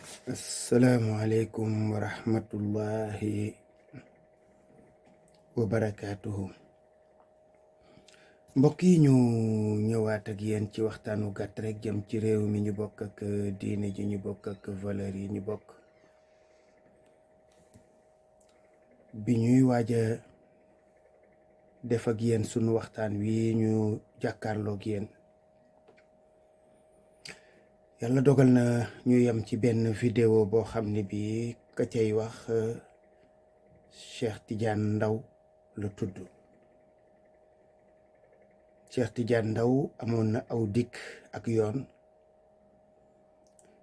asalaamualeykum wa rahmatullahi wa barakaatuhu. Mbokk yi ñu ñëwaat ak yéen ci waxtaanu gàtt rek jëm ci réew mi ñu bokk ak diine ji ñu bokk ak valeur yi ñu bokk. bi ñuy waaj a def ak yéen sunu waxtaan wi ñu jàkkaarloog yéen, yàlla dogal na ñu yem ci benn vidéo boo xam ne bi ka cay wax Cheikh Tidiane Ndao la tudd. Cheikh Tidiane Ndao amoon na aw dikk ak yoon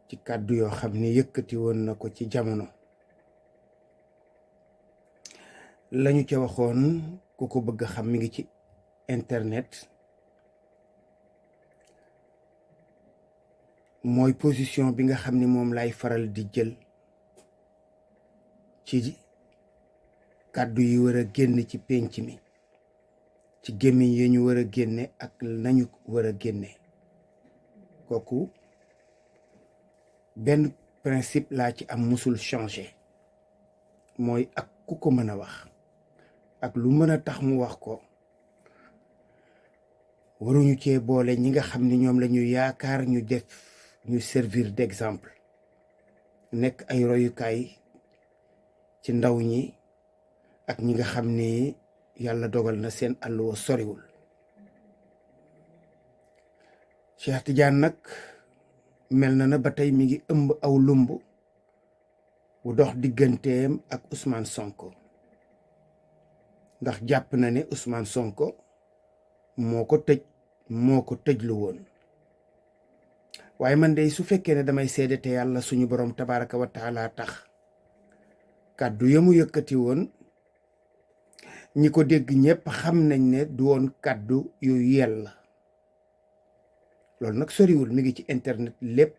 ci kàddu yoo xam ne yëkkati woon na ko ci jamono. lañu ca waxoon ku ko bëgg xam mi ngi ci internet, mooy position bi nga xam ni moom lay faral di jël ci kàddu yi war a génn ci pénc mi, ci gémmiñ yi ñu war a génne ak nañu war a génne. kooku benn principe laa ci am, musul changer, mooy ak ku ko mën a wax ak lu mën a tax mu wax ko, waruñu cee boole ñi nga xam ni ñoom la ñu yaakaar ñu servir d'exemple, nekk ay royukaay ci ndaw ñi ak ñi nga xam ni yàlla dogal na seen àlluwa soriwul. Cheikh Tidiane nag mel na ba tey mi ngi ëmb aw lumb bu dox digganteem ak Ousmane Sonko, ndax jàpp na ne Ousmane Sonko moo ko tëjlu woon. waaye man de su fekkee ne damay seede te yàlla suñu borom tabaraka wa taala tax, kàddu yamu yëkkati woon ñi ko dégg ñépp xam nañ ne du woon kàddu yu yella. loolu nag soriwul, mi ngi ci internet lépp.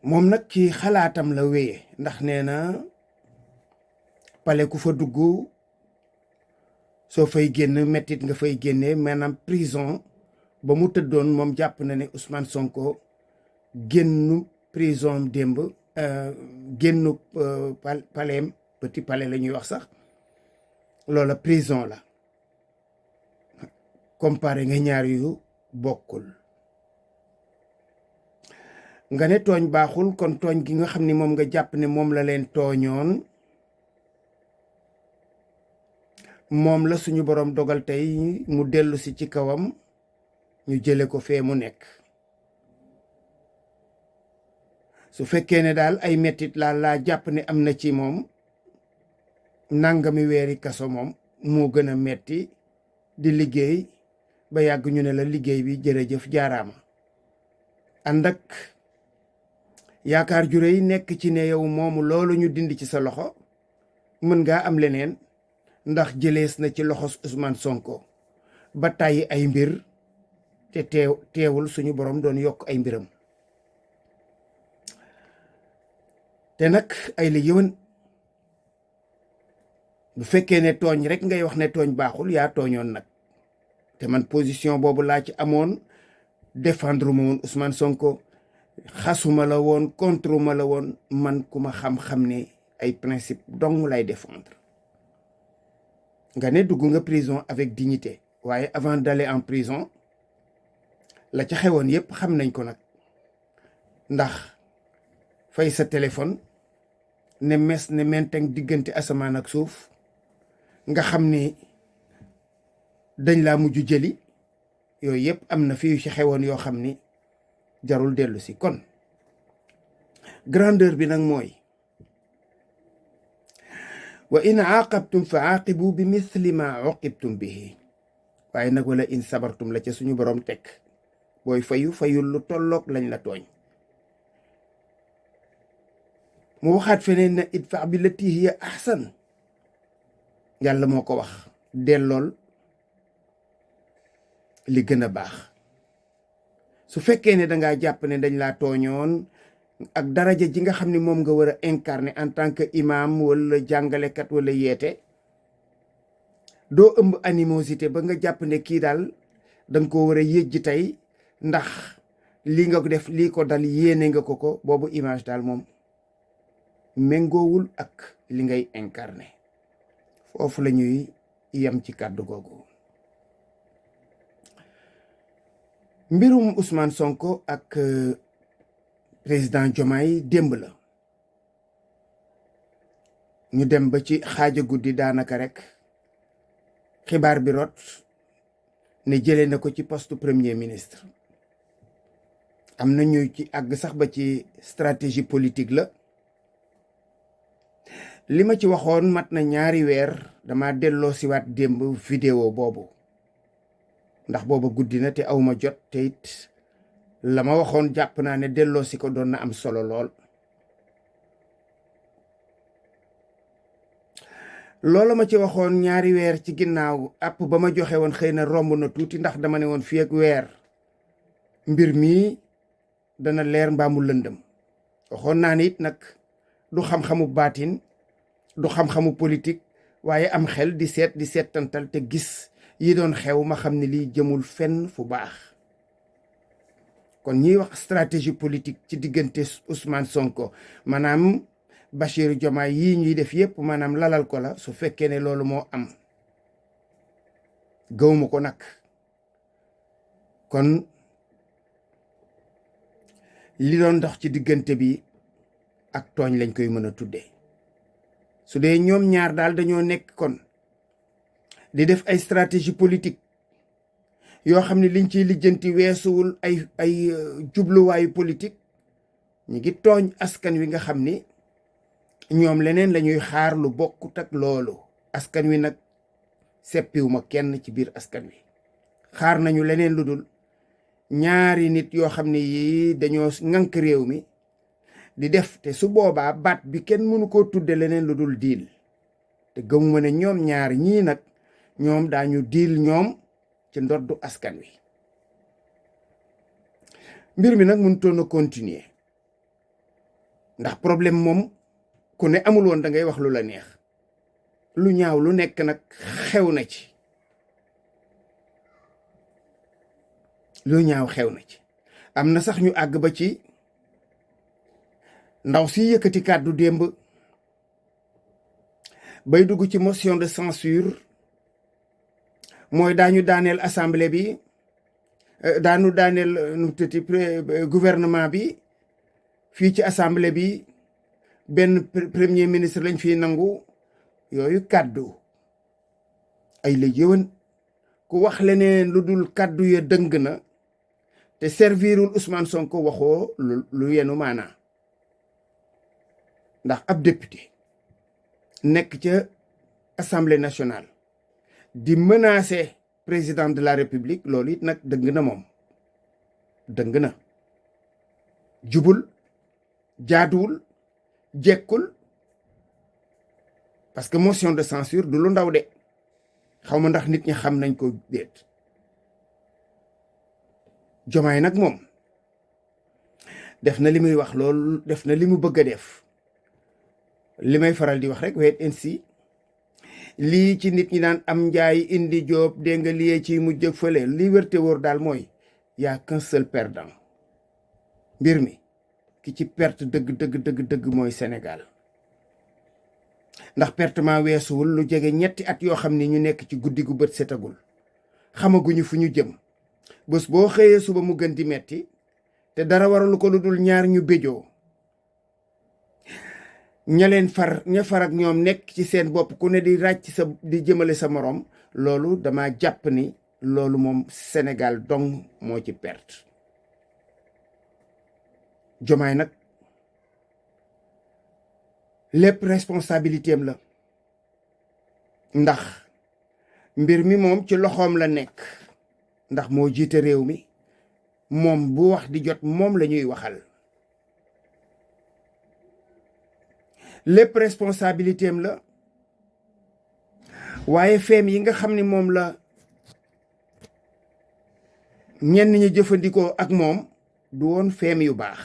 moom nag ci xalaatam la wéye, ndax nee na pale ku fa dugg soo fay génn mettit nga fay génne, maanaam prison ba mu tëddoon moom jàpp na ne Ousmane Sonko génnu prison démb, génnu paleem, petit palais la ñuy wax sax, loola prison la. comparé nga ñaar yu bokkul. nga ne tooñ baaxul, kon tooñ gi nga xam ni moom nga jàpp ne moom la leen tooñoon, moom la suñu borom dogal tey mu dellu si ci kawam, ñu jële ko fee mu nekk. su fekkee ne daal ay mettit laa jàpp ne am na ci moom, nangami weeri kaso moom moo gën a metti di liggéey ba yàgg ñu ne la liggéey bi jërëjëf jaaraama. ànd ak yaakaar ju réy nekk ci ne yow moomu loolu ñu dindi ci sa loxo, mën ngaa am leneen, ndax jëlees na ci loxo Ousmane Sonko ba tàyyi ay mbir te teewul suñu borom doon yokk ay mbiram. te nag ay la yëwan, bu fekkee ne tooñ rek ngay wax ne tooñ baaxul, yaa tooñoon nag. te man position boobu laa ci amoon, défendre ma woon Ousmane Sonko, xasuma la woon, contre ma la woon. man ku ma xam-xam ne ay principe dong lay défendre. nga ne dugg nga prison avec dignité, waaye avant d'aller en prison la ca xewoon yépp xam nañ ko nag, ndax fay sa téléphone ne mes ne menteng diggante asamaan ak suuf, nga xam ni dañ laa mujj jëli. yooyu yépp am na fi yu ci xewoon yoo xam ni jarul dellu si. kon grandeur bi nag mooy wa in aaqabtum fa aaqibu bi mithli ma uqibtum bihi, waaye nag wala in sabartum la ca suñu borom teg, booy fayul lu tolloog lañ la tooñ. mu waxaat feneen na idfa billati hiya ahsan, yàlla moo ko wax, dellool li gën a baax. su fekkee ne dangaa jàpp ne dañ laa tooñoon, ak daraja ji nga xam ne moom nga war a incarner en tant que imam wala jàngalekat wala yeete, doo ëmb animosité ba nga jàpp ne kii daal danga ko war a yëjj tey ndax lii nga ko def lii ko dal yéene nga ko boobu image daal moom méngoowul ak li ngay incarné. foofu la ñuy yem ci kàddu googu. mbirum Ousmane Sonko ak président Diomaye démb la ñu dem ba ci xaaja guddi daanaka rek xibaar bi rot ne jëlee na ko ci poste premier ministre. am na ñu ci àgg sax ba ci stratégie politique la. li ma ci waxoon mat na 2 weer dama delloo siwaat démb vidéo boobu ndax booba guddi na te awma jot te it la ma waxoon jàpp naa ne delloo si ko doon na am solo lool. loolu ma ci waxoon 2 weer ci ginnaaw àpp ba ma joxe woon xëy na romb na tuuti ndax dama ne woon fii ak weer mbir mi dana leer mbaamu lëndëm. waxoon naa ne it nag du xam-xamu baatin du xam-xamu politique waaye am xel di seetantal te gis yi doon xew ma xam ne lii jëmul fenn fu baax. kon ñiy wax stratégie politique ci diggante Ousmane Sonko maanaam Bassirou Diomaye yii ñuy def yépp maanaam lalal ko la su fekkee ne loolu moo am gëwuma ko nag. kon li doon dox ci diggante bi ak tooñ lañ koy mën a tuddee. su dee ñoom ñaar daal dañoo nekk kon di def ay stratégie politique yoo xam ne liñ ciy lijjanti weesuwul ay jubluwaayu politique, ñi ngi tooñ askan wi nga xam ni ñoom leneen lañuy xaar lu bokkut ak loolu. askan wi nag seppiwuma kenn ci biir askan wi xaar nañu leneen lu dul ñaari nit yoo xam ne yii dañoo ŋànk réew mi di def te su boobaa baat bi kenn mënu koo tudde leneen lu dul diil. te gëmuma ne ñoom ñaar ñii nag ñoom daañu diil ñoom ci ndoddu askan wi. mbir mi nag mënutoon a continuer ndax problème moom ku ne amul woon da ngay wax lu la neex. lu ñaaw lu nekk nag xew na ci. lu ñaaw xew na ci. am na sax ñu àgg ba ci ndaw si yëkkati kàddu démb bay dugg ci motion de censure mooy daañu daaneel assemblée bi daanu daaneel nu tëti gouvernement bi fii ci assemblée bi benn premier ministre lañ fi nangu. yooyu kàddu ay la yëwan ku wax leneen lu dul kàddu ya dëng na te servirul Ousmane Sonko waxoo lu yenu maanaa. ndax ab député nekk ca assemblée nationale di menacer président de la république loolu it nag dëng na moom dëng na jubul jaaduwul jekkul. parce que motion de censure du lu ndaw de xaw ma ndax nit ñi xam nañ ko déet. Diomaye nag moom def na li muy wax loolu def na li mu bëgg a def. li may faral di wax rek wait and see lii ci nit ñi daan am njaay indi jóob dégg nga liyee ci mujj ak fële li wërte wóor daal mooy y a qu'un seul perdant. mbir mi ki ci perte dëgg mooy Sénégal. ndax pertement weesuwul lu jege 3 at yoo xam ni ñu nekk ci guddi gu bët setagul xamaguñu fu ñu jëm. bés boo xëyee suba mu gën di metti te dara waralu ko lu dul ñaar ñu béjoo ña far ak ñoom nekk ci seen bopp ku ne di ràcc di jëmale sa morom. loolu dama jàpp ni loolu moom Sénégal dong moo ci perte. Diomaye nag lépp responsabilité am la ndax mbir mi moom ci loxoom la nekk ndax moo jiite réew mi moom bu wax di jot moom la ñuy waxal. lépp responsabilité am la waaye feem yi nga xam ni moom la ñenn ñi jëfandikoo ak moom du woon feem yu baax.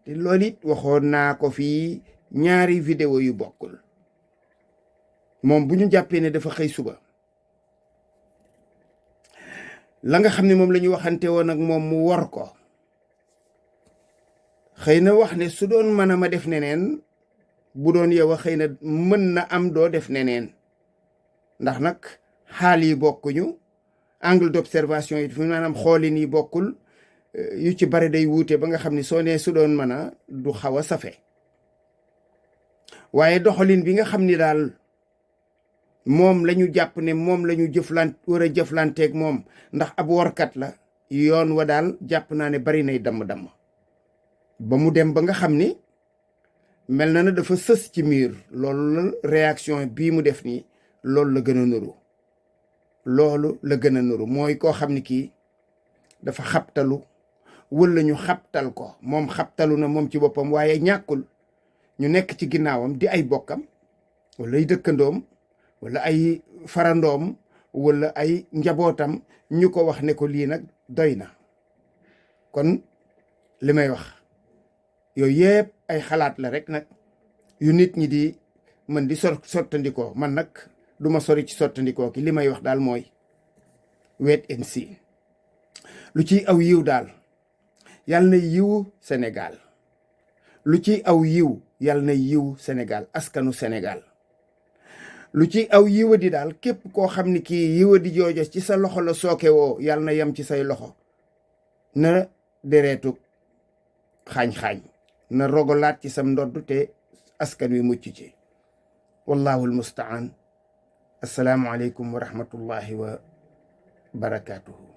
te loolu it waxoon naa ko fii 2 vidéo yu bokkul. moom bu ñu jàppee ne dafa xëy suba la nga xam ne moom la ñu waxante woon ak moom mu war ko xëy na wax ne su doon mën a ma def neneen bu doon yow a xëy na mën na am doo def neneen ndax nag xaal yi bokkuñu angle d'observation yi fi maanaam xoolin yi bokkul yu ci bari day wuute ba nga xam ni soo nee su doon mën a du xaw a safe waaye doxalin bi nga xam ni daal moom lañu jàpp ne moom lañu war a jëflanteeg moom ndax ab workat la yoon wa daal jàpp naa ne bari nay damm-damm ba mu dem ba nga xam ni mel na dafa sës ci miir loolu la réaction bii mu def nii loolu la gën a nuru loolu la gën a nuru mooy koo xam ni kii dafa xabtalu wala ñu xabtal ko moom xabtalu na moom ci boppam waaye ñàkkul ñu nekk ci ginnaawam di ay bokkam wala ay dëkkandoom wala ay farandoom wala ay njabootam ñu ko wax ne ko lii nag doy na. kon li may wax yooyu yëpp ay xalaat la rek nag yu nit ñi di mën di sottandikoo man nag du ma sori ci sottandikoo ki li may wax daal mooy wait and see lu ciy aw yiw daal yàlla na yiw Sénégal lu ciy aw yiw yàlla na yiw Sénégal askanu Sénégal lu ci aw yiwadi daal képp koo xam ni kii yiwadi jooja ci sa loxo la sooke woo yàlla na yem ci say loxo na dereetu xaañ-xaañ na rogolaat ci sam ndodd te askan wi mucc ci wallahu almustaan assalaamu aleykum wa rahmatullahi wa barakaatuhu